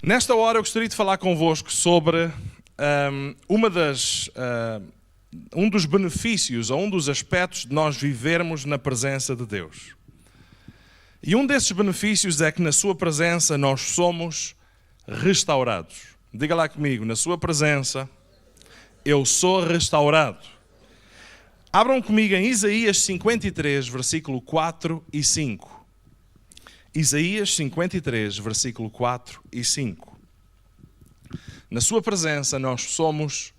Nesta hora eu gostaria de falar convosco sobre um dos benefícios, ou um dos aspectos de nós vivermos na presença de Deus. E um desses benefícios é que na sua presença nós somos restaurados. Diga lá comigo, na sua presença eu sou restaurado. Abram comigo em Isaías 53, versículo 4 e 5. Isaías 53, versículo 4 e 5. Na sua presença nós somos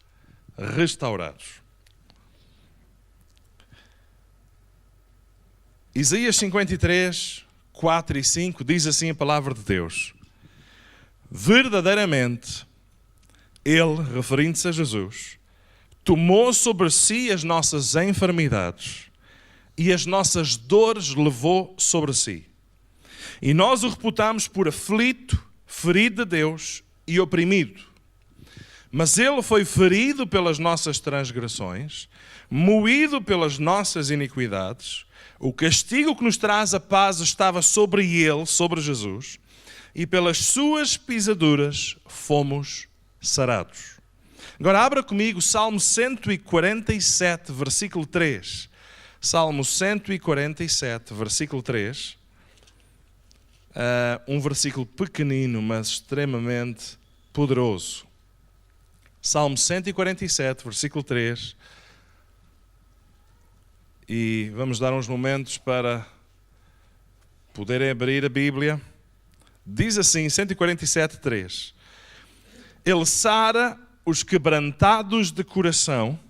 restaurados. Isaías 53, 4 e 5 diz assim a palavra de Deus: verdadeiramente, Ele, referindo-se a Jesus, tomou sobre si as nossas enfermidades e as nossas dores levou sobre si. E nós o reputamos por aflito, ferido de Deus e oprimido. Mas Ele foi ferido pelas nossas transgressões, moído pelas nossas iniquidades. O castigo que nos traz a paz estava sobre Ele, sobre Jesus, e pelas suas pisaduras fomos sarados. Agora abra comigo Salmo 147, versículo 3. Salmo 147, versículo 3. Um versículo pequenino, mas extremamente poderoso. Salmo 147, versículo 3. E vamos dar uns momentos para poderem abrir a Bíblia. Diz assim, 147, 3. Ele sara os quebrantados de coração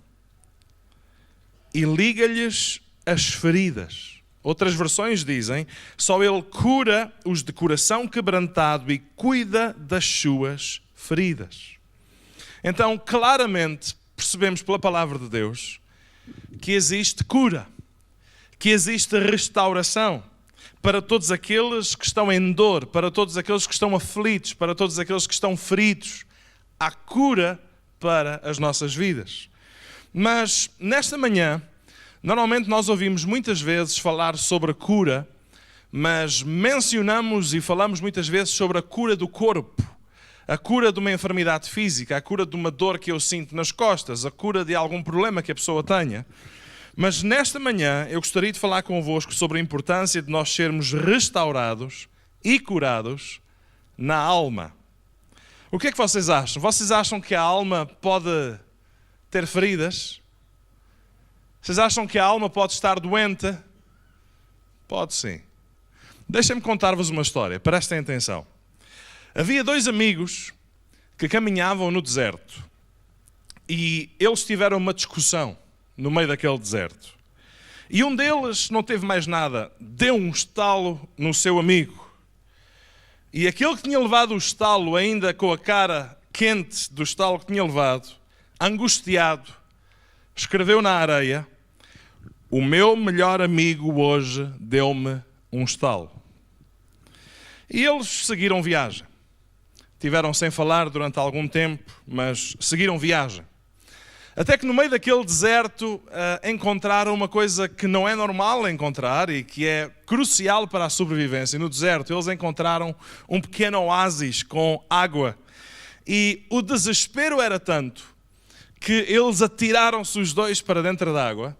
e liga-lhes as feridas. Outras versões dizem, só Ele cura os de coração quebrantado e cuida das suas feridas. Então, claramente, percebemos pela palavra de Deus que existe cura, que existe restauração para todos aqueles que estão em dor, para todos aqueles que estão aflitos, para todos aqueles que estão feridos. Há cura para as nossas vidas. Mas, nesta manhã, normalmente nós ouvimos muitas vezes falar sobre a cura, mas mencionamos e falamos muitas vezes sobre a cura do corpo, a cura de uma enfermidade física, a cura de uma dor que eu sinto nas costas, a cura de algum problema que a pessoa tenha. Mas nesta manhã eu gostaria de falar convosco sobre a importância de nós sermos restaurados e curados na alma. O que é que vocês acham? Vocês acham que a alma pode ter feridas? Vocês acham que a alma pode estar doente? Pode sim. Deixem-me contar-vos uma história, prestem atenção. Havia dois amigos que caminhavam no deserto e eles tiveram uma discussão no meio daquele deserto. E um deles não teve mais nada, deu um estalo no seu amigo. E aquele que tinha levado o estalo, ainda com a cara quente do estalo que tinha levado, angustiado, escreveu na areia: o meu melhor amigo hoje deu-me um estalo. E eles seguiram viagem. Tiveram sem falar durante algum tempo, mas seguiram viagem. Até que no meio daquele deserto encontraram uma coisa que não é normal encontrar e que é crucial para a sobrevivência. No deserto eles encontraram um pequeno oásis com água. E o desespero era tanto que eles atiraram-se os dois para dentro da água.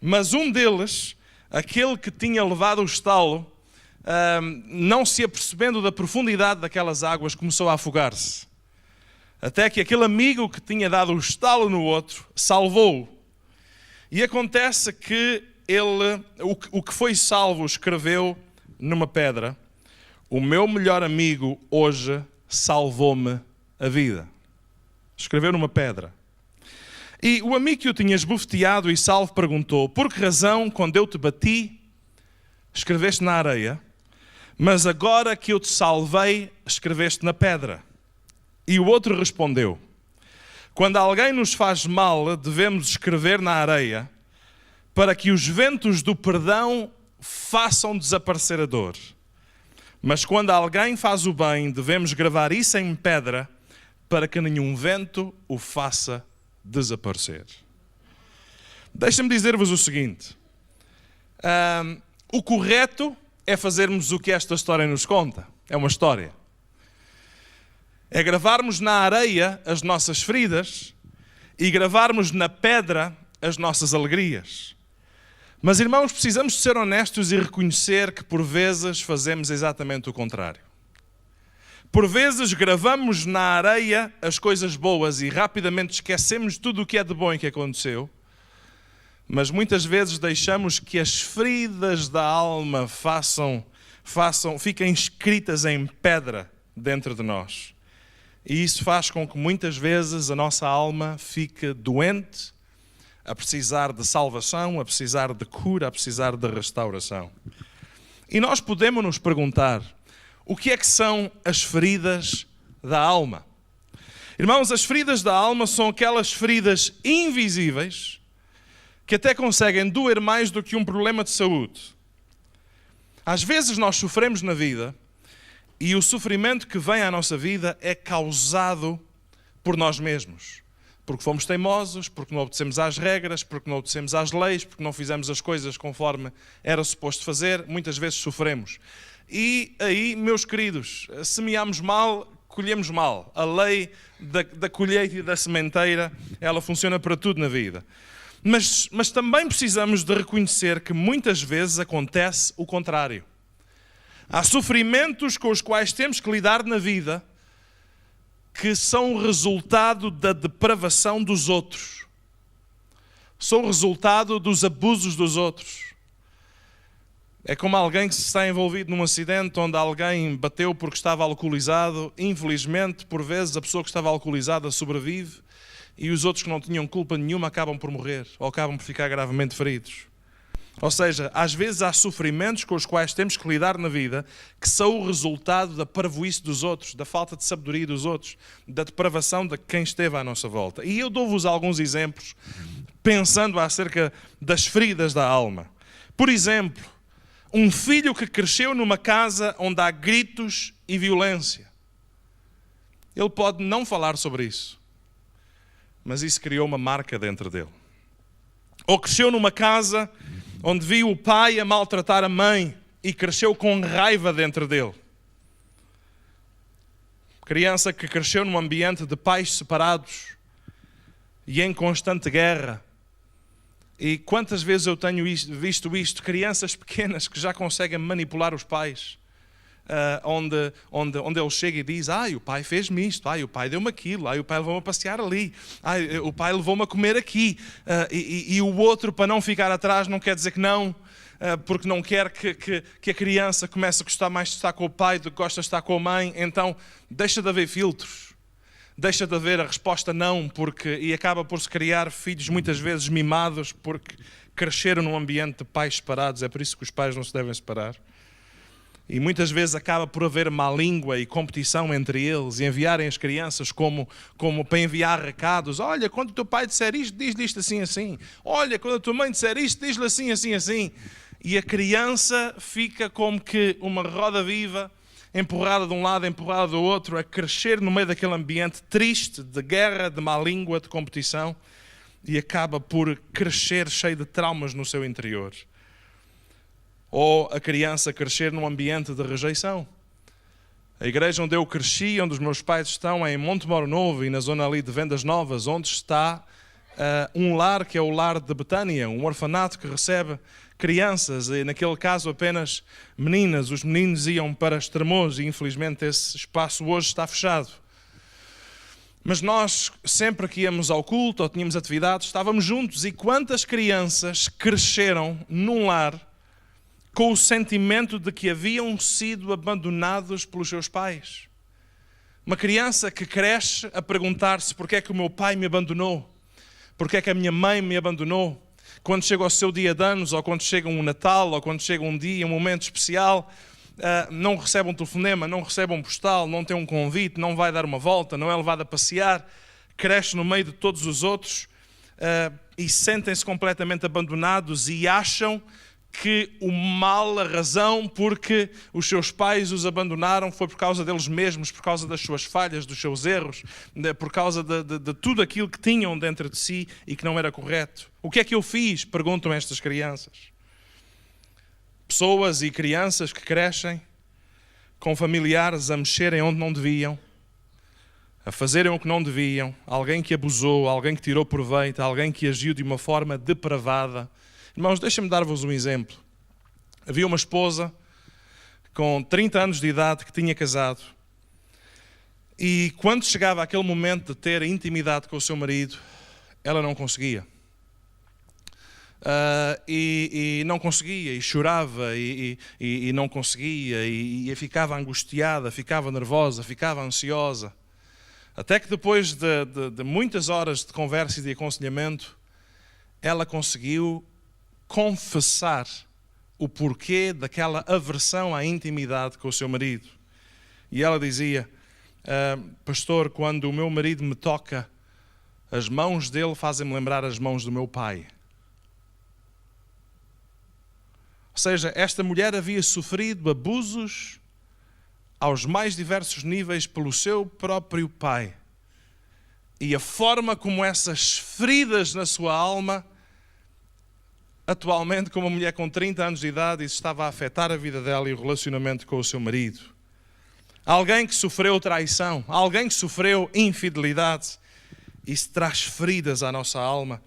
Mas um deles, aquele que tinha levado o estalo, não se apercebendo da profundidade daquelas águas, começou a afogar-se. Até que aquele amigo que tinha dado o estalo no outro, salvou-o. E acontece que ele, o que foi salvo, escreveu numa pedra: o meu melhor amigo hoje salvou-me a vida. Escreveu numa pedra. E o amigo que o tinha esbofeteado e salvo perguntou: por que razão, quando eu te bati, escreveste na areia, mas agora que eu te salvei, escreveste na pedra? E o outro respondeu: quando alguém nos faz mal, devemos escrever na areia, para que os ventos do perdão façam desaparecer a dor. Mas quando alguém faz o bem, devemos gravar isso em pedra, para que nenhum vento o faça desaparecer. Deixem-me dizer-vos o seguinte: o correto é fazermos o que esta história nos conta. É uma história. É gravarmos na areia as nossas feridas e gravarmos na pedra as nossas alegrias. Mas, irmãos, precisamos de ser honestos e reconhecer que por vezes fazemos exatamente o contrário. Por vezes gravamos na areia as coisas boas e rapidamente esquecemos tudo o que é de bom que aconteceu, mas muitas vezes deixamos que as feridas da alma fiquem escritas em pedra dentro de nós. E isso faz com que muitas vezes a nossa alma fique doente, a precisar de salvação, a precisar de cura, a precisar de restauração. E nós podemos nos perguntar, o que é que são as feridas da alma? Irmãos, as feridas da alma são aquelas feridas invisíveis que até conseguem doer mais do que um problema de saúde. Às vezes nós sofremos na vida e o sofrimento que vem à nossa vida é causado por nós mesmos. Porque fomos teimosos, porque não obedecemos às regras, porque não obedecemos às leis, porque não fizemos as coisas conforme era suposto fazer, muitas vezes sofremos. E aí, meus queridos, semeamos mal, colhemos mal. A lei da colheita e da sementeira, ela funciona para tudo na vida. Mas também precisamos de reconhecer que muitas vezes acontece o contrário. Há sofrimentos com os quais temos que lidar na vida que são o resultado da depravação dos outros. São o resultado dos abusos dos outros. É como alguém que está envolvido num acidente onde alguém bateu porque estava alcoolizado. Infelizmente, por vezes, a pessoa que estava alcoolizada sobrevive e os outros que não tinham culpa nenhuma acabam por morrer ou acabam por ficar gravemente feridos. Ou seja, às vezes há sofrimentos com os quais temos que lidar na vida que são o resultado da parvoíce dos outros, da falta de sabedoria dos outros, da depravação de quem esteve à nossa volta. E eu dou-vos alguns exemplos pensando acerca das feridas da alma. Por exemplo, um filho que cresceu numa casa onde há gritos e violência. Ele pode não falar sobre isso, mas isso criou uma marca dentro dele. Ou cresceu numa casa onde viu o pai a maltratar a mãe e cresceu com raiva dentro dele. Criança que cresceu num ambiente de pais separados e em constante guerra. E quantas vezes eu tenho visto isto, crianças pequenas que já conseguem manipular os pais, onde ele chega e diz, o pai fez-me isto, o pai deu-me aquilo, o pai levou-me a passear ali, o pai levou-me a comer aqui, e o outro, para não ficar atrás, não quer dizer que não, porque não quer que a criança comece a gostar mais de estar com o pai do que gosta de estar com a mãe. Então deixa de haver filtros, deixa de haver a resposta não, e acaba por se criar filhos muitas vezes mimados porque cresceram num ambiente de pais separados. É por isso que os pais não se devem separar. E muitas vezes acaba por haver má língua e competição entre eles e enviarem as crianças como para enviar recados. Olha, quando o teu pai disser isto, diz-lhe isto assim, assim. Olha, quando a tua mãe disser isto, diz-lhe assim, assim, assim. E a criança fica como que uma roda viva, empurrada de um lado, empurrada do outro, a crescer no meio daquele ambiente triste, de guerra, de má língua, de competição, e acaba por crescer cheio de traumas no seu interior. Ou a criança crescer num ambiente de rejeição. A igreja onde eu cresci, onde os meus pais estão, é em Montemoro Novo e na zona ali de Vendas Novas, onde está um lar que é o lar de Betânia, um orfanato que recebe crianças, e naquele caso apenas meninas. Os meninos iam para Estremoz e infelizmente esse espaço hoje está fechado. Mas nós, sempre que íamos ao culto ou tínhamos atividades, estávamos juntos. E quantas crianças cresceram num lar com o sentimento de que haviam sido abandonados pelos seus pais? Uma criança que cresce a perguntar-se porque é que o meu pai me abandonou, porque é que a minha mãe me abandonou. Quando chega ao seu dia de anos, ou quando chega um Natal, ou quando chega um dia, um momento especial, não recebe um telefonema, não recebe um postal, não tem um convite, não vai dar uma volta, não é levado a passear, cresce no meio de todos os outros e sentem-se completamente abandonados e acham que o mal, a razão porque os seus pais os abandonaram foi por causa deles mesmos, por causa das suas falhas, dos seus erros, por causa de tudo aquilo que tinham dentro de si e que não era correto. O que é que eu fiz? Perguntam estas crianças. Pessoas e crianças que crescem com familiares a mexerem onde não deviam, a fazerem o que não deviam, alguém que abusou, alguém que tirou proveito, alguém que agiu de uma forma depravada. Irmãos, deixem-me dar-vos um exemplo. Havia uma esposa com 30 anos de idade que tinha casado e quando chegava aquele momento de ter intimidade com o seu marido, ela não conseguia. E não conseguia, e chorava, e não conseguia, e ficava angustiada, ficava nervosa, ficava ansiosa. Até que depois de muitas horas de conversa e de aconselhamento, ela conseguiu confessar o porquê daquela aversão à intimidade com o seu marido. E ela dizia: pastor, quando o meu marido me toca, as mãos dele fazem-me lembrar as mãos do meu pai. Ou seja, esta mulher havia sofrido abusos aos mais diversos níveis pelo seu próprio pai. E a forma como essas feridas na sua alma, atualmente, como uma mulher com 30 anos de idade, isso estava a afetar a vida dela e o relacionamento com o seu marido. Alguém que sofreu traição, alguém que sofreu infidelidade, isso traz feridas à nossa alma.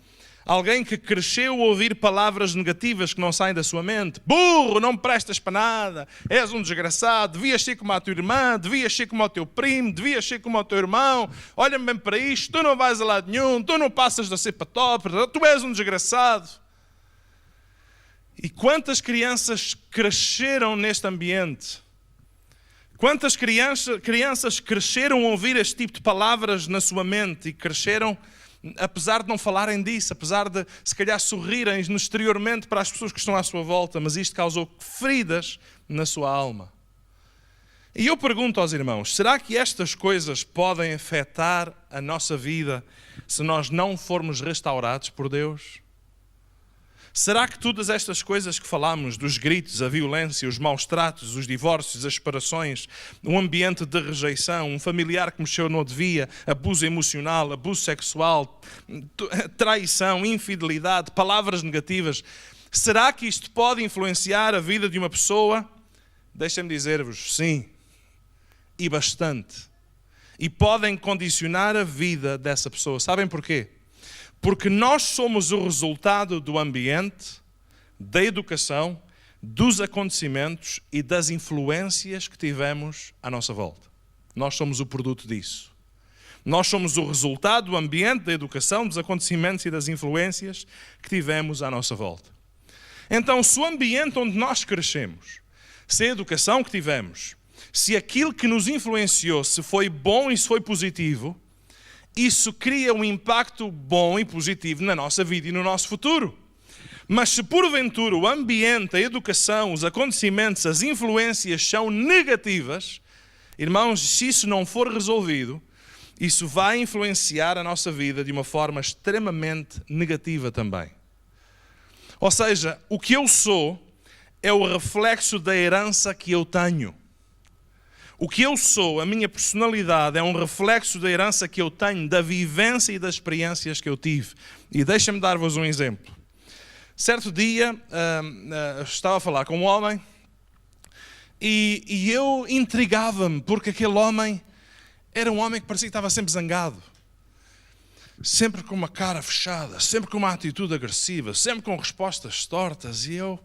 Alguém que cresceu a ouvir palavras negativas que não saem da sua mente. Burro, não prestas para nada, és um desgraçado, devias ser como a tua irmã, devias ser como o teu primo, devias ser como o teu irmão, olha-me bem para isto, tu não vais a lado nenhum, tu não passas da cepa top, tu és um desgraçado. E quantas crianças cresceram neste ambiente? Quantas crianças cresceram a ouvir este tipo de palavras na sua mente e cresceram apesar de não falarem disso, apesar de se calhar sorrirem exteriormente para as pessoas que estão à sua volta, mas isto causou feridas na sua alma. E eu pergunto aos irmãos, será que estas coisas podem afetar a nossa vida se nós não formos restaurados por Deus? Será que todas estas coisas que falamos, dos gritos, a violência, os maus tratos, os divórcios, as separações, um ambiente de rejeição, um familiar que mexeu não devia, abuso emocional, abuso sexual, traição, infidelidade, palavras negativas, será que isto pode influenciar a vida de uma pessoa? Deixem-me dizer-vos, sim, e bastante. E podem condicionar a vida dessa pessoa. Sabem porquê? Porque nós somos o resultado do ambiente, da educação, dos acontecimentos e das influências que tivemos à nossa volta. Nós somos o produto disso. Nós somos o resultado do ambiente, da educação, dos acontecimentos e das influências que tivemos à nossa volta. Então, se o ambiente onde nós crescemos, se a educação que tivemos, se aquilo que nos influenciou, se foi bom e se foi positivo, isso cria um impacto bom e positivo na nossa vida e no nosso futuro. Mas se porventura o ambiente, a educação, os acontecimentos, as influências são negativas, irmãos, se isso não for resolvido, isso vai influenciar a nossa vida de uma forma extremamente negativa também. Ou seja, o que eu sou é o reflexo da herança que eu tenho. O que eu sou, a minha personalidade, é um reflexo da herança que eu tenho, da vivência e das experiências que eu tive. E deixem-me dar-vos um exemplo. Certo dia, estava a falar com um homem e eu intrigava-me, porque aquele homem era um homem que parecia que estava sempre zangado. Sempre com uma cara fechada, sempre com uma atitude agressiva, sempre com respostas tortas. E eu...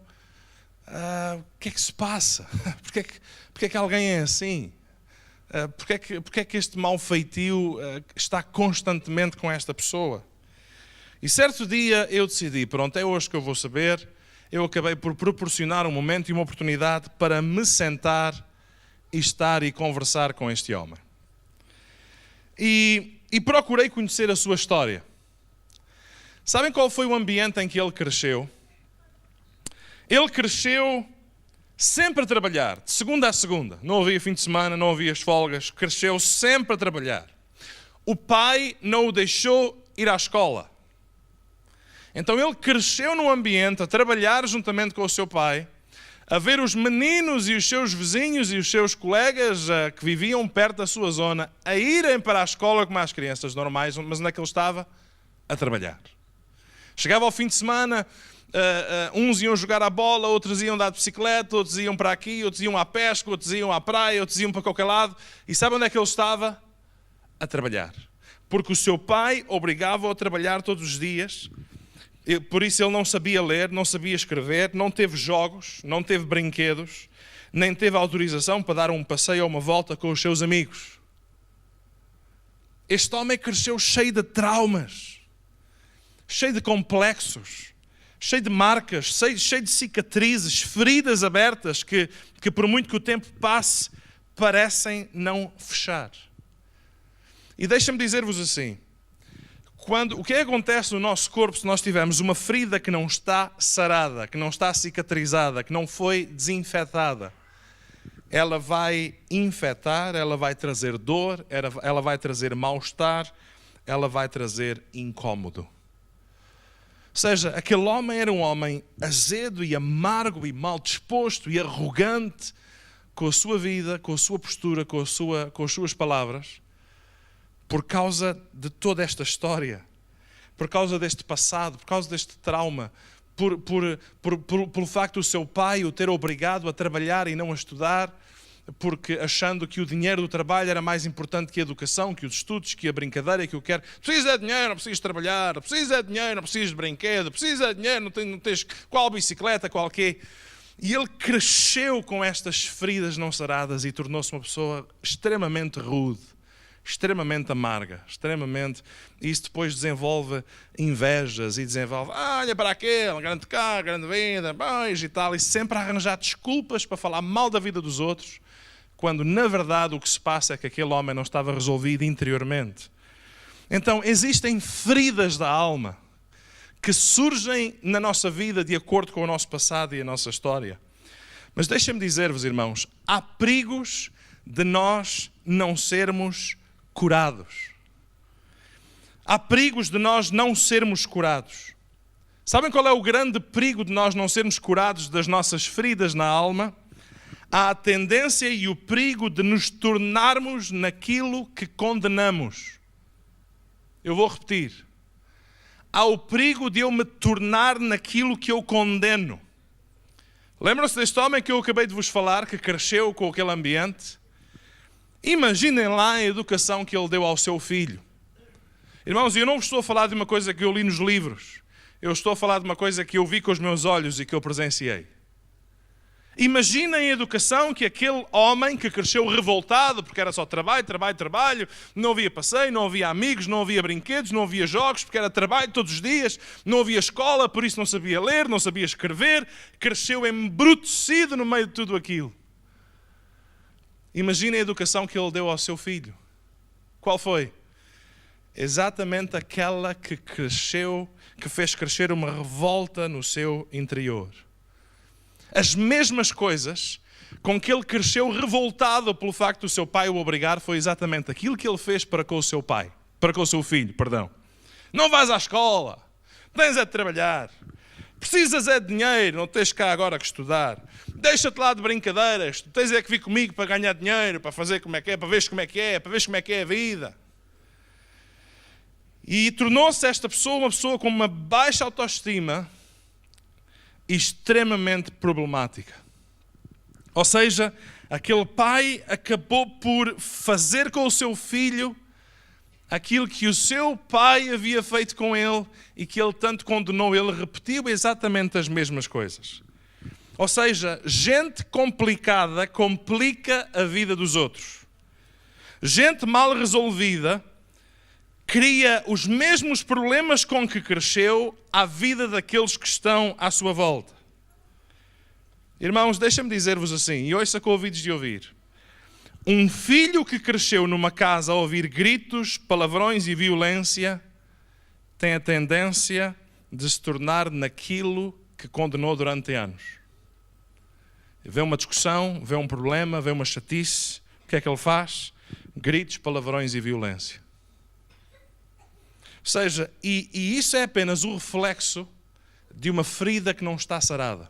o que é que se passa? Porquê é que alguém é assim? Porquê é que este mau feitio está constantemente com esta pessoa? E certo dia eu decidi, pronto, é hoje que eu vou saber. Eu acabei por proporcionar um momento e uma oportunidade para me sentar e estar e conversar com este homem. E procurei conhecer a sua história. Sabem qual foi o ambiente em que ele cresceu? Ele cresceu sempre a trabalhar, de segunda a segunda. Não havia fim de semana, não havia as folgas. Cresceu sempre a trabalhar. O pai não o deixou ir à escola. Então ele cresceu num ambiente a trabalhar juntamente com o seu pai, a ver os meninos e os seus vizinhos e os seus colegas que viviam perto da sua zona a irem para a escola como as crianças normais, mas onde é que ele estava? A trabalhar. Chegava ao fim de semana... uns iam jogar a bola, outros iam andar de bicicleta, outros iam para aqui, outros iam à pesca, outros iam à praia, outros iam para qualquer lado. E sabe onde é que ele estava? a trabalhar. Porque o seu pai obrigava-o a trabalhar todos os dias. Por isso ele não sabia ler, não sabia escrever, não teve jogos, não teve brinquedos, nem teve autorização para dar um passeio ou uma volta com os seus amigos. Este homem cresceu cheio de traumas, cheio de complexos, cheio de marcas, cheio de cicatrizes, feridas abertas que por muito que o tempo passe, parecem não fechar. E deixa-me dizer-vos assim, o que acontece no nosso corpo se nós tivermos uma ferida que não está sarada, que não está cicatrizada, que não foi desinfetada? Ela vai infectar, ela vai trazer dor, ela vai trazer mal-estar, ela vai trazer incômodo. Ou seja, aquele homem era um homem azedo e amargo e mal disposto e arrogante com a sua vida, com a sua postura, com as suas palavras, por causa de toda esta história, por causa deste passado, por causa deste trauma, pelo facto do seu pai o ter obrigado a trabalhar e não a estudar, porque achando que o dinheiro do trabalho era mais importante que a educação, que os estudos, que a brincadeira, que o que quer. Precisa de dinheiro, não precisas trabalhar. Precisa de dinheiro, não precisas de brinquedo. Precisa de dinheiro, não tens qual bicicleta, qual quê. E ele cresceu com estas feridas não saradas e tornou-se uma pessoa extremamente rude, extremamente amarga, e isso depois desenvolve invejas e desenvolve, olha para aquele, grande carro, grande vida, e tal, e sempre a arranjar desculpas para falar mal da vida dos outros, quando na verdade o que se passa é que aquele homem não estava resolvido interiormente. Então existem feridas da alma que surgem na nossa vida de acordo com o nosso passado e a nossa história. Mas deixem-me dizer-vos, irmãos, há perigos de nós não sermos curados. Há perigos de nós não sermos curados. Sabem qual é o grande perigo de nós não sermos curados das nossas feridas na alma? Há a tendência e o perigo de nos tornarmos naquilo que condenamos. Eu vou repetir. Há o perigo de eu me tornar naquilo que eu condeno. Lembram-se deste homem que eu acabei de vos falar, que cresceu com aquele ambiente? Imaginem lá a educação que ele deu ao seu filho. Irmãos, eu não vos estou a falar de uma coisa que eu li nos livros. Eu estou a falar de uma coisa que eu vi com os meus olhos e que eu presenciei. Imaginem a educação que aquele homem que cresceu revoltado, porque era só trabalho, não havia passeio, não havia amigos, não havia brinquedos, não havia jogos, porque era trabalho todos os dias, não havia escola, por isso não sabia ler, não sabia escrever, cresceu embrutecido no meio de tudo aquilo. Imagine a educação que ele deu ao seu filho. Qual foi? Exatamente aquela que fez crescer uma revolta no seu interior. As mesmas coisas com que ele cresceu revoltado pelo facto do seu pai o obrigar, foi exatamente aquilo que ele fez para com o seu filho. Não vais à escola, tens é de trabalhar. Precisas é de dinheiro, não tens cá agora que estudar. Deixa-te lá de brincadeiras, tu tens é que vir comigo para ganhar dinheiro, para fazer como é que é, para veres como é que é, para veres como é que é a vida. E tornou-se esta pessoa uma pessoa com uma baixa autoestima extremamente problemática. Ou seja, aquele pai acabou por fazer com o seu filho aquilo que o seu pai havia feito com ele e que ele tanto condenou. Ele repetiu exatamente as mesmas coisas. Ou seja, gente complicada complica a vida dos outros. Gente mal resolvida cria os mesmos problemas com que cresceu à vida daqueles que estão à sua volta. Irmãos, deixa-me dizer-vos assim, e ouça com ouvidos de ouvir. Um filho que cresceu numa casa a ouvir gritos, palavrões e violência tem a tendência de se tornar naquilo que condenou durante anos. Vê uma discussão, vê um problema, vê uma chatice, o que é que ele faz? Gritos, palavrões e violência. Ou seja, e isso é apenas o reflexo de uma ferida que não está sarada.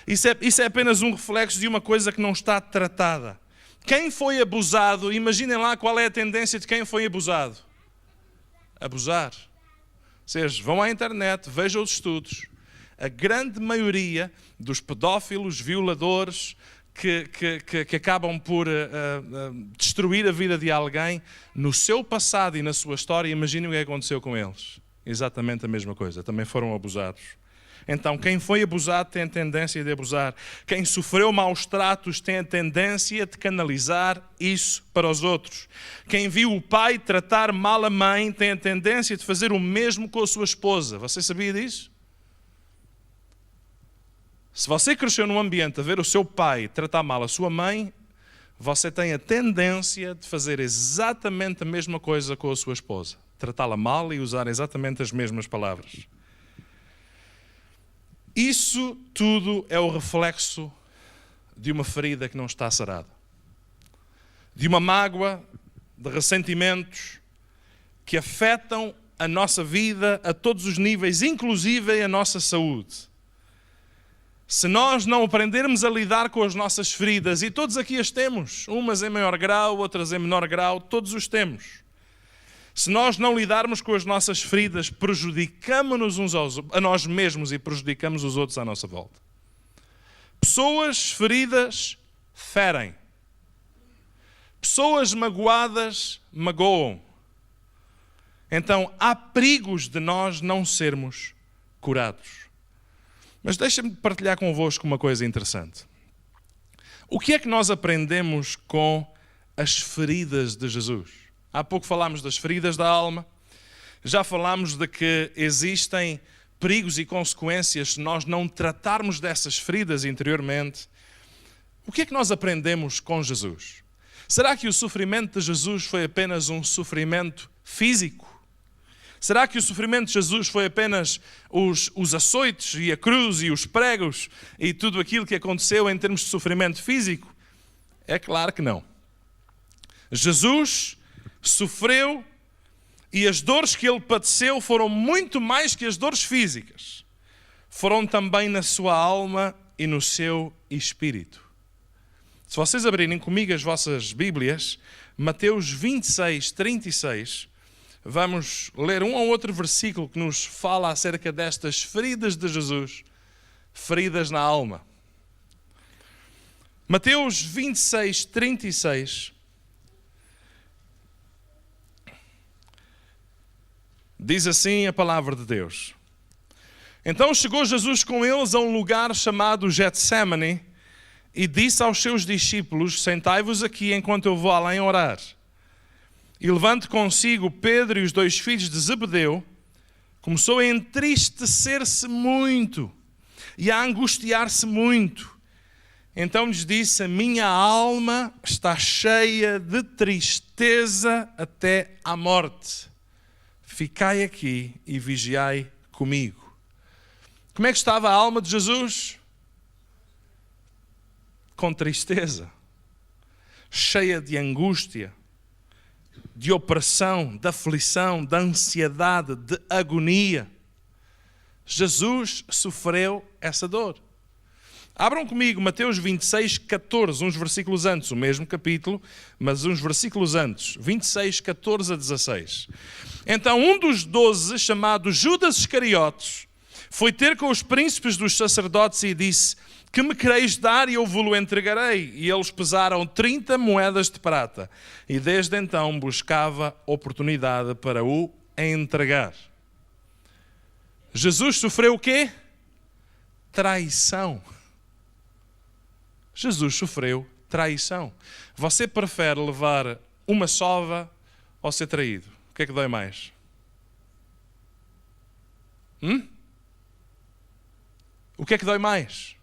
Isso é apenas um reflexo de uma coisa que não está tratada. Quem foi abusado, imaginem lá qual é a tendência de quem foi abusado. Abusar. Ou seja, vão à internet, vejam os estudos. A grande maioria dos pedófilos, violadores, que acabam por destruir a vida de alguém, no seu passado e na sua história, imaginem o que aconteceu com eles. Exatamente a mesma coisa, também foram abusados. Então, quem foi abusado tem a tendência de abusar. Quem sofreu maus tratos tem a tendência de canalizar isso para os outros. Quem viu o pai tratar mal a mãe tem a tendência de fazer o mesmo com a sua esposa. Você sabia disso? Se você cresceu num ambiente a ver o seu pai tratar mal a sua mãe, você tem a tendência de fazer exatamente a mesma coisa com a sua esposa. Tratá-la mal e usar exatamente as mesmas palavras. Isso tudo é o reflexo de uma ferida que não está sarada. De uma mágoa, de ressentimentos que afetam a nossa vida a todos os níveis, inclusive a nossa saúde. Se nós não aprendermos a lidar com as nossas feridas, e todos aqui as temos, umas em maior grau, outras em menor grau, todos os temos. Se nós não lidarmos com as nossas feridas, prejudicamos-nos a nós mesmos e prejudicamos os outros à nossa volta. Pessoas feridas ferem. Pessoas magoadas magoam. Então há perigos de nós não sermos curados. Mas deixa-me partilhar convosco uma coisa interessante. O que é que nós aprendemos com as feridas de Jesus? Há pouco falámos das feridas da alma, já falámos de que existem perigos e consequências se nós não tratarmos dessas feridas interiormente. O que é que nós aprendemos com Jesus? Será que o sofrimento de Jesus foi apenas um sofrimento físico? Será que o sofrimento de Jesus foi apenas os açoites e a cruz e os pregos e tudo aquilo que aconteceu em termos de sofrimento físico? É claro que não. Jesus sofreu e as dores que ele padeceu foram muito mais que as dores físicas. Foram também na sua alma e no seu espírito. Se vocês abrirem comigo as vossas Bíblias, Mateus 26, 36, vamos ler um ou outro versículo que nos fala acerca destas feridas de Jesus, feridas na alma. Mateus 26, 36 diz assim a palavra de Deus. Então chegou Jesus com eles a um lugar chamado Getsémani e disse aos seus discípulos: sentai-vos aqui enquanto eu vou além orar. E levando consigo Pedro e os dois filhos de Zebedeu, começou a entristecer-se muito e a angustiar-se muito. Então lhes disse: a minha alma está cheia de tristeza até à morte. Ficai aqui e vigiai comigo. Como é que estava a alma de Jesus? Com tristeza, cheia de angústia, de opressão, de aflição, de ansiedade, de agonia. Jesus sofreu essa dor. Abram comigo Mateus 26, 14, uns versículos antes, o mesmo capítulo, mas uns versículos antes, 26, 14 a 16. Então um dos 12, chamado Judas Iscariotes, foi ter com os príncipes dos sacerdotes e disse: que me quereis dar e eu vos-lo entregarei? E eles pesaram 30 moedas de prata. E desde então buscava oportunidade para o entregar. Jesus sofreu o quê? Traição. Jesus sofreu traição. Você prefere levar uma sova ou ser traído? O que é que dói mais? O que é que dói mais?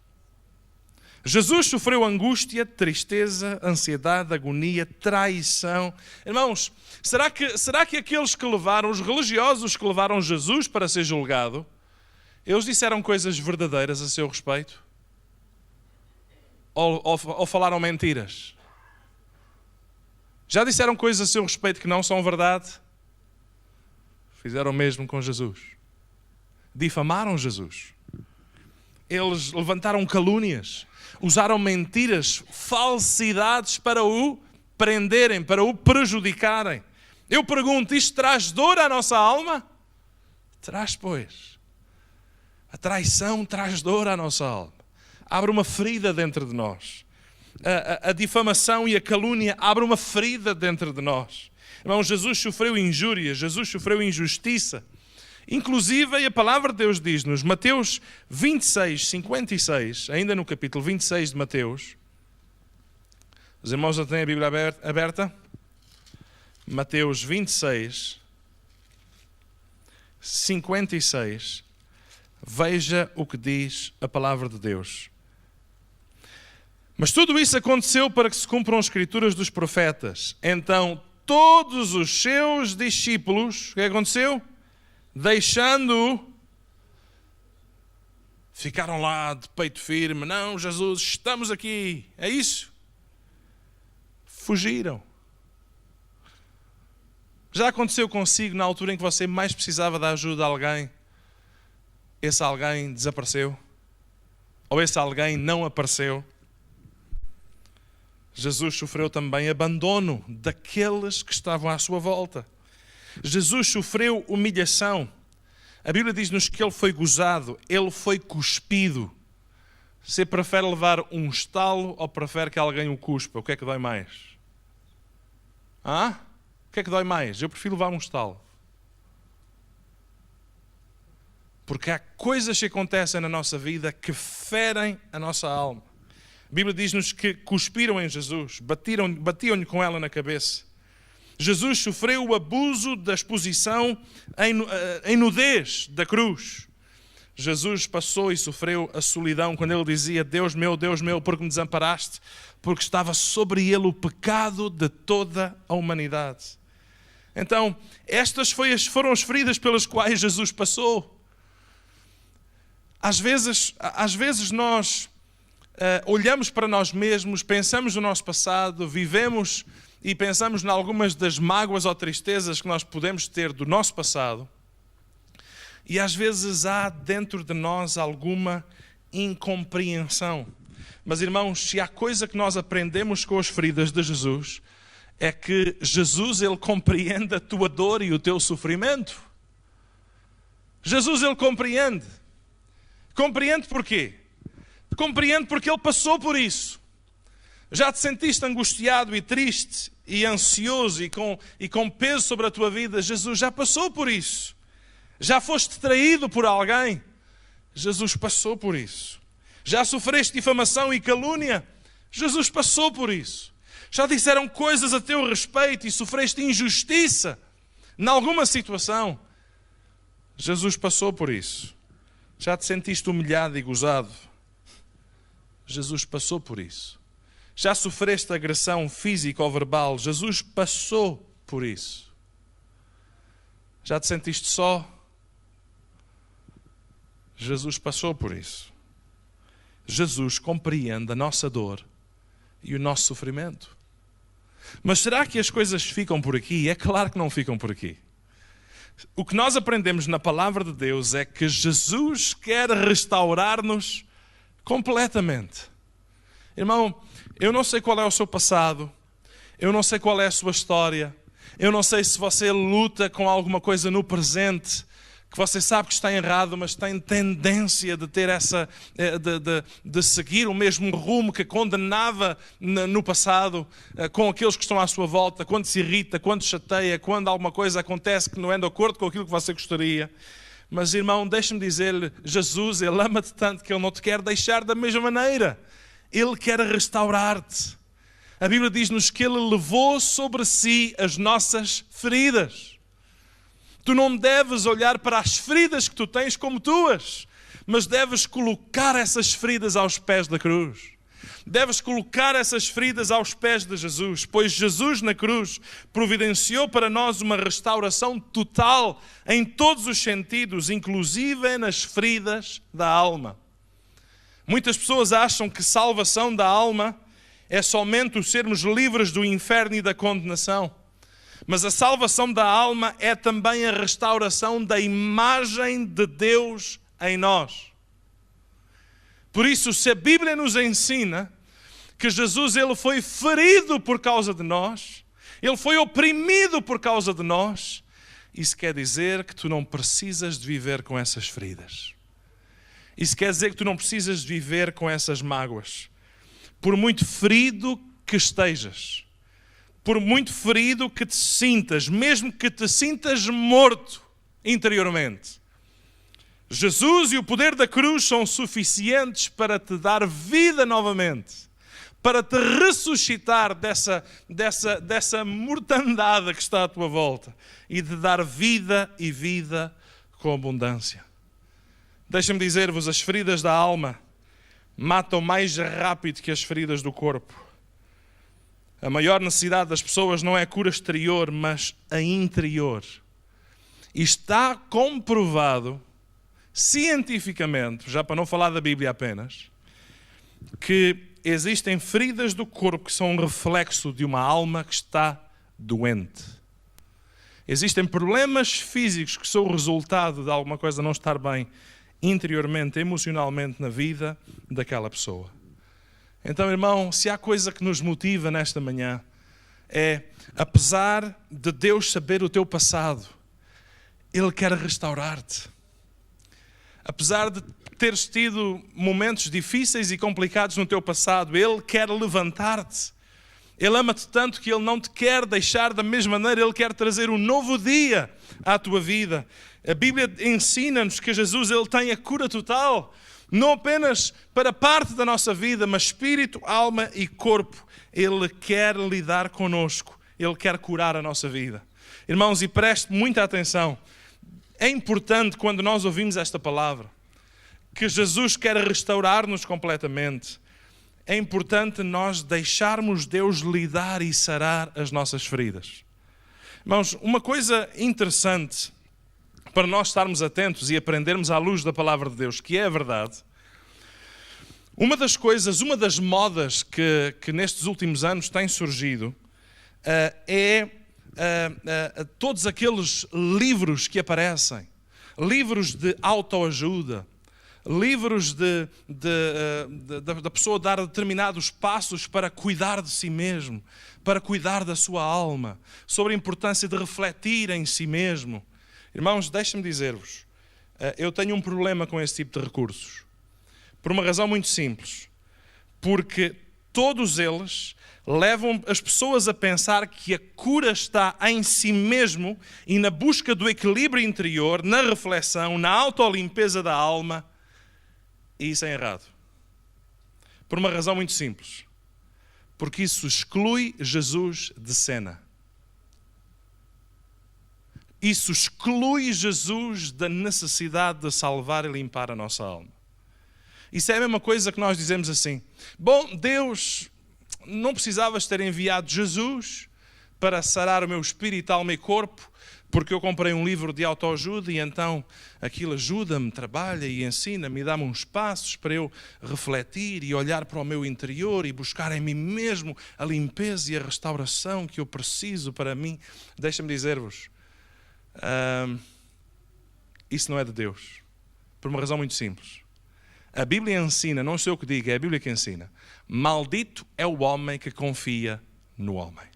Jesus sofreu angústia, tristeza, ansiedade, agonia, traição. Irmãos, será que aqueles que levaram, os religiosos que levaram Jesus para ser julgado, eles disseram coisas verdadeiras a seu respeito? Ou falaram mentiras? Já disseram coisas a seu respeito que não são verdade? Fizeram o mesmo com Jesus. Difamaram Jesus. Eles levantaram calúnias, usaram mentiras, falsidades para o prenderem, para o prejudicarem. Eu pergunto, isto traz dor à nossa alma? Traz, pois. A traição traz dor à nossa alma. Abre uma ferida dentro de nós. a difamação e a calúnia abre uma ferida dentro de nós. Irmão, Jesus sofreu injúrias, Jesus sofreu injustiça. Inclusive, a palavra de Deus diz-nos, Mateus 26, 56, ainda no capítulo 26 de Mateus. Os irmãos já têm a Bíblia aberta? Mateus 26, 56. Veja o que diz a palavra de Deus. Mas tudo isso aconteceu para que se cumpram as escrituras dos profetas. Então, todos os seus discípulos, o que aconteceu? Deixando-o, ficaram lá de peito firme. Não, Jesus, estamos aqui. É isso? Fugiram. Já aconteceu consigo na altura em que você mais precisava da ajuda de alguém? Esse alguém desapareceu? Ou esse alguém não apareceu? Jesus sofreu também abandono daqueles que estavam à sua volta. Jesus sofreu humilhação. A Bíblia diz-nos que ele foi gozado, ele foi cuspido. Você prefere levar um estalo ou prefere que alguém o cuspa? O que é que dói mais? O que é que dói mais? Eu prefiro levar um estalo. Porque há coisas que acontecem na nossa vida que ferem a nossa alma. A Bíblia diz-nos que cuspiram em Jesus, batiam-lhe com ela na cabeça. Jesus sofreu o abuso da exposição em nudez da cruz. Jesus passou e sofreu a solidão quando ele dizia: Deus meu, por que me desamparaste? Porque estava sobre ele o pecado de toda a humanidade. Então, estas foram as feridas pelas quais Jesus passou. Às vezes nós olhamos para nós mesmos, pensamos no nosso passado, vivemos e pensamos em algumas das mágoas ou tristezas que nós podemos ter do nosso passado. E às vezes há dentro de nós alguma incompreensão. Mas irmãos, se há coisa que nós aprendemos com as feridas de Jesus, é que Jesus, ele compreende a tua dor e o teu sofrimento. Jesus, ele compreende. Compreende porquê? Compreende porque ele passou por isso. Já te sentiste angustiado e triste e ansioso e com peso sobre a tua vida? Jesus já passou por isso. Já foste traído por alguém? Jesus passou por isso. Já sofreste difamação e calúnia? Jesus passou por isso. Já disseram coisas a teu respeito e sofreste injustiça em alguma situação? Jesus passou por isso. Já te sentiste humilhado e gozado? Jesus passou por isso. Já sofreste agressão física ou verbal? Jesus passou por isso. Já te sentiste só? Jesus passou por isso. Jesus compreende a nossa dor e o nosso sofrimento. Mas será que as coisas ficam por aqui? É claro que não ficam por aqui. O que nós aprendemos na palavra de Deus é que Jesus quer restaurar-nos completamente. Irmão, eu não sei qual é o seu passado, eu não sei qual é a sua história, eu não sei se você luta com alguma coisa no presente, que você sabe que está errado, mas tem tendência de ter de seguir o mesmo rumo que condenava no passado, com aqueles que estão à sua volta, quando se irrita, quando chateia, quando alguma coisa acontece que não é de acordo com aquilo que você gostaria. Mas irmão, deixa-me dizer-lhe, Jesus, ele ama-te tanto que ele não te quer deixar da mesma maneira. Ele quer restaurar-te. A Bíblia diz-nos que ele levou sobre si as nossas feridas. Tu não deves olhar para as feridas que tu tens como tuas, mas deves colocar essas feridas aos pés da cruz. Deves colocar essas feridas aos pés de Jesus, pois Jesus na cruz providenciou para nós uma restauração total em todos os sentidos, inclusive nas feridas da alma. Muitas pessoas acham que salvação da alma é somente o sermos livres do inferno e da condenação. Mas a salvação da alma é também a restauração da imagem de Deus em nós. Por isso, se a Bíblia nos ensina que Jesus ele foi ferido por causa de nós, ele foi oprimido por causa de nós, isso quer dizer que tu não precisas de viver com essas feridas. Isso quer dizer que tu não precisas de viver com essas mágoas. por muito ferido que estejas, por muito ferido que te sintas, mesmo que te sintas morto interiormente, Jesus e o poder da cruz são suficientes para te dar vida novamente, para te ressuscitar dessa mortandade que está à tua volta e de dar vida e vida com abundância. Deixem-me dizer-vos, as feridas da alma matam mais rápido que as feridas do corpo. A maior necessidade das pessoas não é a cura exterior, mas a interior. E está comprovado, cientificamente, já para não falar da Bíblia apenas, que existem feridas do corpo que são um reflexo de uma alma que está doente. Existem problemas físicos que são o resultado de alguma coisa não estar bem interiormente, emocionalmente na vida daquela pessoa. Então, irmão, se há coisa que nos motiva nesta manhã é, apesar de Deus saber o teu passado, Ele quer restaurar-te. Apesar de teres tido momentos difíceis e complicados no teu passado, Ele quer levantar-te. Ele ama-te tanto que Ele não te quer deixar da mesma maneira, Ele quer trazer um novo dia à tua vida. A Bíblia ensina-nos que Jesus, Ele tem a cura total, não apenas para parte da nossa vida, mas espírito, alma e corpo. Ele quer lidar connosco, Ele quer curar a nossa vida. Irmãos, e preste muita atenção, é importante quando nós ouvimos esta palavra, que Jesus quer restaurar-nos completamente. É importante nós deixarmos Deus lidar e sarar as nossas feridas. Irmãos, uma coisa interessante para nós estarmos atentos e aprendermos à luz da palavra de Deus, que é a verdade, uma das coisas, uma das modas que nestes últimos anos tem surgido é todos aqueles livros que aparecem, livros de autoajuda, livros da pessoa dar determinados passos para cuidar de si mesmo, para cuidar da sua alma, sobre a importância de refletir em si mesmo. Irmãos, deixem-me dizer-vos, eu tenho um problema com esse tipo de recursos, por uma razão muito simples, porque todos eles levam as pessoas a pensar que a cura está em si mesmo e na busca do equilíbrio interior, na reflexão, na autolimpeza da alma. E isso é errado. Por uma razão muito simples. Porque isso exclui Jesus de cena. Isso exclui Jesus da necessidade de salvar e limpar a nossa alma. Isso é a mesma coisa que nós dizemos assim: bom, Deus não precisavas ter enviado Jesus para sarar o meu espírito, alma e corpo, porque eu comprei um livro de autoajuda e então aquilo ajuda-me, trabalha e ensina-me e dá-me uns passos para eu refletir e olhar para o meu interior e buscar em mim mesmo a limpeza e a restauração que eu preciso para mim. Deixa-me dizer-vos, isso não é de Deus, por uma razão muito simples. A Bíblia ensina, não sei o que diga, é a Bíblia que ensina: maldito é o homem que confia no homem.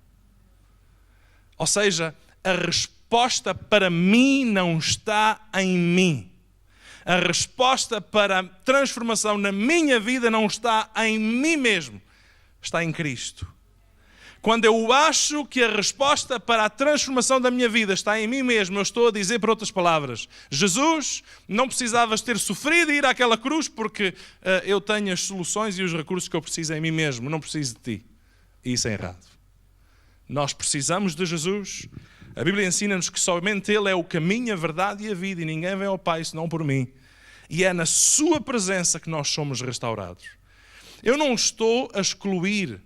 Ou seja, a resposta para mim não está em mim. A resposta para a transformação na minha vida não está em mim mesmo, está em Cristo. Quando eu acho que a resposta para a transformação da minha vida está em mim mesmo, eu estou a dizer, por outras palavras, Jesus, não precisavas ter sofrido e ir àquela cruz porque eu tenho as soluções e os recursos que eu preciso em mim mesmo, não preciso de ti. E isso é errado. Nós precisamos de Jesus. A Bíblia ensina-nos que somente Ele é o caminho, a verdade e a vida, e ninguém vem ao Pai senão por mim. E é na sua presença que nós somos restaurados. Eu não estou a excluir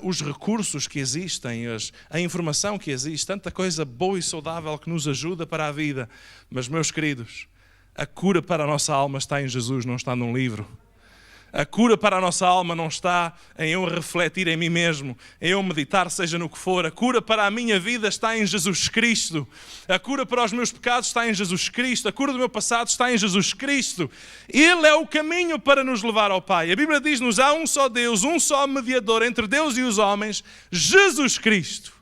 os recursos que existem, a informação que existe, tanta coisa boa e saudável que nos ajuda para a vida. Mas, meus queridos, a cura para a nossa alma está em Jesus, não está num livro. A cura para a nossa alma não está em eu refletir em mim mesmo, em eu meditar, seja no que for. A cura para a minha vida está em Jesus Cristo. A cura para os meus pecados está em Jesus Cristo. A cura do meu passado está em Jesus Cristo. Ele é o caminho para nos levar ao Pai. A Bíblia diz-nos: há um só Deus, um só mediador entre Deus e os homens, Jesus Cristo.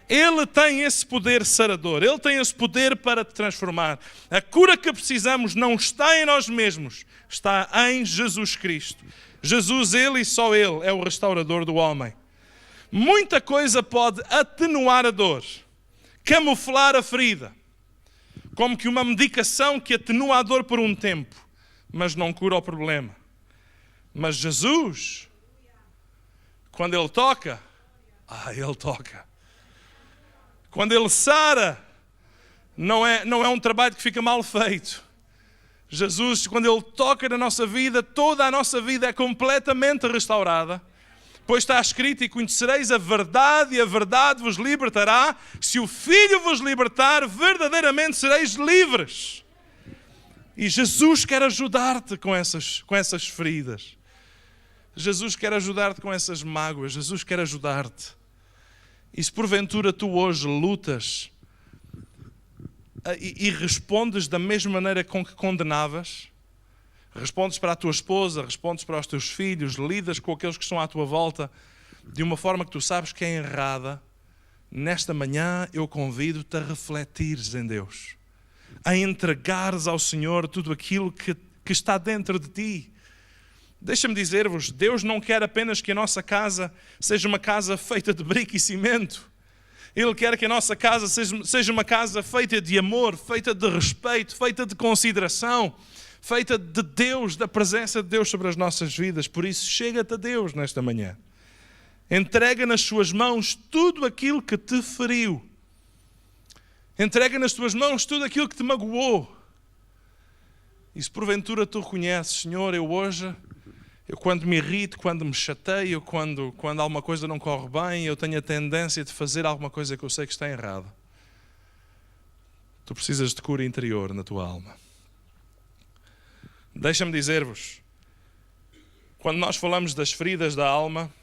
Ele tem esse poder sarador, Ele tem esse poder para te transformar. A cura que precisamos não está em nós mesmos, está em Jesus Cristo. Jesus, Ele e só Ele é o restaurador do homem. Muita coisa pode atenuar a dor, camuflar a ferida, como que uma medicação que atenua a dor por um tempo, mas não cura o problema. Mas Jesus, quando Ele toca, Ele toca. Quando Ele sara, não é um trabalho que fica mal feito. Jesus, quando Ele toca na nossa vida, toda a nossa vida é completamente restaurada. Pois está escrito: e conhecereis a verdade vos libertará. Se o Filho vos libertar, verdadeiramente sereis livres. E Jesus quer ajudar-te com essas feridas. Jesus quer ajudar-te com essas mágoas. Jesus quer ajudar-te. E se porventura tu hoje lutas e respondes da mesma maneira com que condenavas, respondes para a tua esposa, respondes para os teus filhos, lidas com aqueles que estão à tua volta de uma forma que tu sabes que é errada, nesta manhã eu convido-te a refletires em Deus, a entregares ao Senhor tudo aquilo que está dentro de ti. Deixa-me dizer-vos, Deus não quer apenas que a nossa casa seja uma casa feita de brico e cimento. Ele quer que a nossa casa seja uma casa feita de amor, feita de respeito, feita de consideração, feita de Deus, da presença de Deus sobre as nossas vidas. Por isso, chega-te a Deus nesta manhã. Entrega nas suas mãos tudo aquilo que te feriu. Entrega nas tuas mãos tudo aquilo que te magoou. E se porventura tu reconheces: Senhor, eu quando me irrito, quando me chateio, quando alguma coisa não corre bem, eu tenho a tendência de fazer alguma coisa que eu sei que está errada. Tu precisas de cura interior na tua alma. Deixa-me dizer-vos, quando nós falamos das feridas da alma,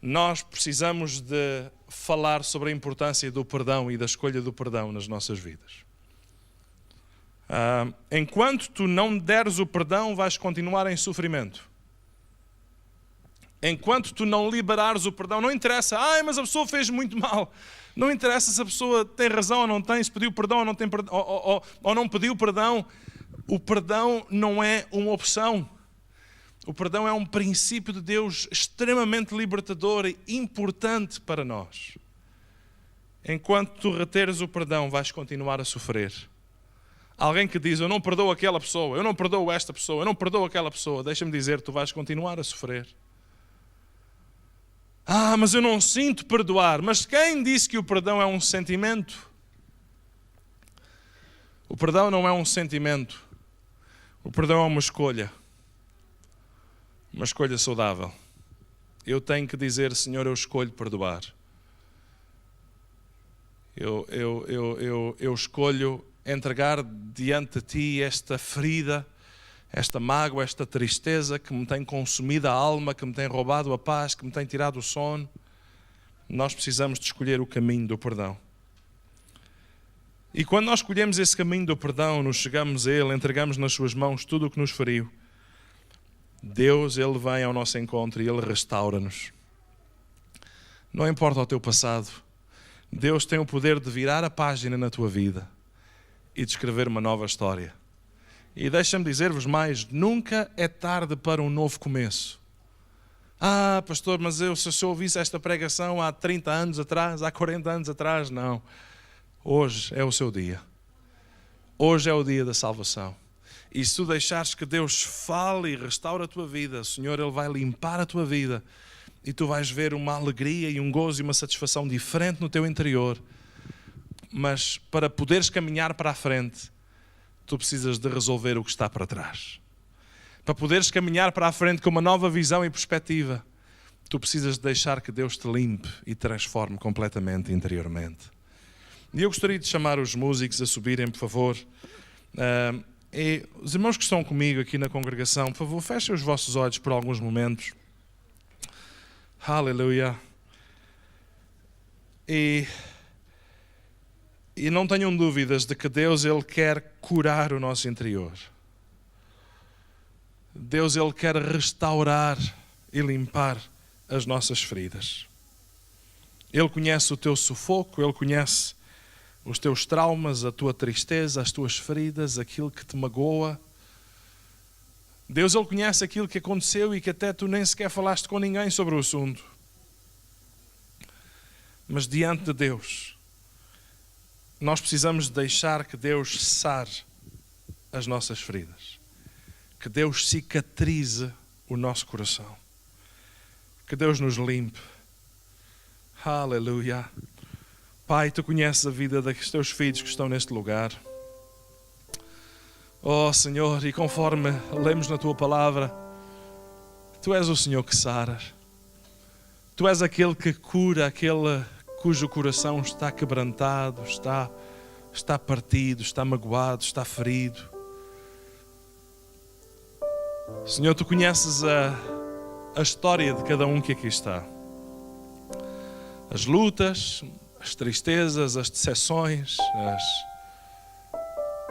nós precisamos de falar sobre a importância do perdão e da escolha do perdão nas nossas vidas. Enquanto tu não deres o perdão, vais continuar em sofrimento. Enquanto tu não liberares o perdão, não interessa, mas a pessoa fez muito mal. Não interessa se a pessoa tem razão ou não tem, se pediu perdão ou não, tem, ou não pediu perdão. O perdão não é uma opção. O perdão é um princípio de Deus extremamente libertador e importante para nós. Enquanto tu reteres o perdão, vais continuar a sofrer. Alguém que diz: eu não perdoo aquela pessoa, eu não perdoo esta pessoa, eu não perdoo aquela pessoa, deixa-me dizer, tu vais continuar a sofrer. Mas eu não sinto perdoar. Mas quem disse que o perdão é um sentimento? O perdão não é um sentimento. O perdão é uma escolha saudável. Eu tenho que dizer: Senhor, eu escolho perdoar. Eu escolho entregar diante de Ti esta ferida, esta mágoa, esta tristeza que me tem consumido a alma, que me tem roubado a paz, que me tem tirado o sono. Nós precisamos de escolher o caminho do perdão. E quando nós escolhemos esse caminho do perdão, nos chegamos a Ele, entregamos nas suas mãos tudo o que nos feriu, Deus, Ele vem ao nosso encontro e Ele restaura-nos. Não importa o teu passado, Deus tem o poder de virar a página na tua vida e de escrever uma nova história. E deixa-me dizer-vos mais: nunca é tarde para um novo começo. Pastor, mas se eu ouvisse esta pregação há 30 anos atrás, há 40 anos atrás, não. Hoje é o seu dia. Hoje é o dia da salvação. E se tu deixares que Deus fale e restaure a tua vida, o Senhor, Ele vai limpar a tua vida. E tu vais ver uma alegria e um gozo e uma satisfação diferente no teu interior. Mas para poderes caminhar para a frente, tu precisas de resolver o que está para trás. Para poderes caminhar para a frente com uma nova visão e perspectiva, tu precisas de deixar que Deus te limpe e transforme completamente interiormente. E eu gostaria de chamar os músicos a subirem, por favor. E os irmãos que estão comigo aqui na congregação, por favor, fechem os vossos olhos por alguns momentos. Aleluia. E não tenham dúvidas de que Deus, Ele quer curar o nosso interior. Deus, Ele quer restaurar e limpar as nossas feridas. Ele conhece o teu sufoco, Ele conhece os teus traumas, a tua tristeza, as tuas feridas, aquilo que te magoa. Deus, Ele conhece aquilo que aconteceu e que até tu nem sequer falaste com ninguém sobre o assunto. Mas diante de Deus, nós precisamos deixar que Deus sare as nossas feridas. Que Deus cicatrize o nosso coração. Que Deus nos limpe. Aleluia. Pai, tu conheces a vida dos teus filhos que estão neste lugar. Oh Senhor, e conforme lemos na tua palavra, tu és o Senhor que saras. Tu és aquele que cura, aquele cujo coração está quebrantado, está partido, está magoado, está ferido. Senhor, tu conheces a história de cada um que aqui está. As lutas, as tristezas, as decepções,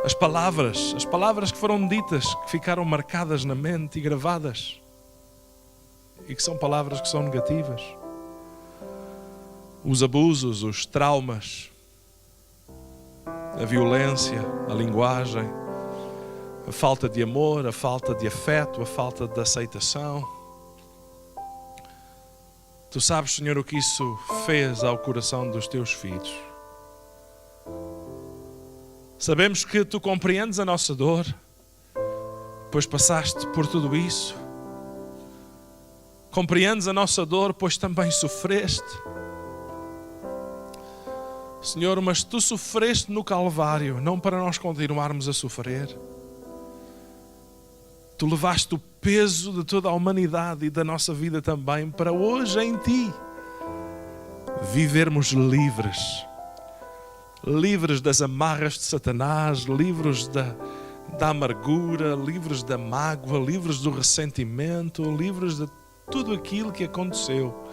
as palavras que foram ditas, que ficaram marcadas na mente e gravadas, e que são palavras que são negativas. Os abusos, os traumas, a violência, a linguagem, a falta de amor, a falta de afeto, a falta de aceitação. Tu sabes, Senhor, o que isso fez ao coração dos teus filhos. Sabemos que tu compreendes a nossa dor, pois passaste por tudo isso. Compreendes a nossa dor, pois também sofreste. Senhor, mas tu sofreste no Calvário, não para nós continuarmos a sofrer. Tu levaste o peso de toda a humanidade e da nossa vida também, para hoje em ti vivermos livres. Livres das amarras de Satanás, livres da amargura, livres da mágoa, livres do ressentimento, livres de tudo aquilo que aconteceu.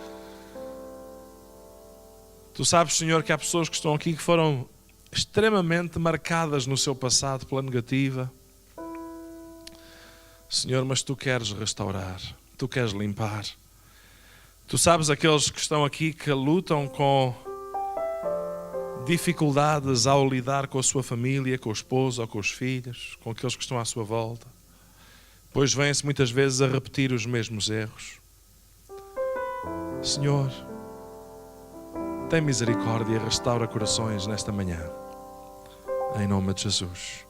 Tu sabes, Senhor, que há pessoas que estão aqui que foram extremamente marcadas no seu passado pela negativa. Senhor, mas tu queres restaurar, tu queres limpar. Tu sabes aqueles que estão aqui que lutam com dificuldades ao lidar com a sua família, com o esposo ou com os filhos, com aqueles que estão à sua volta, pois vêm-se muitas vezes a repetir os mesmos erros. Senhor, tem misericórdia e restaura corações nesta manhã, em nome de Jesus.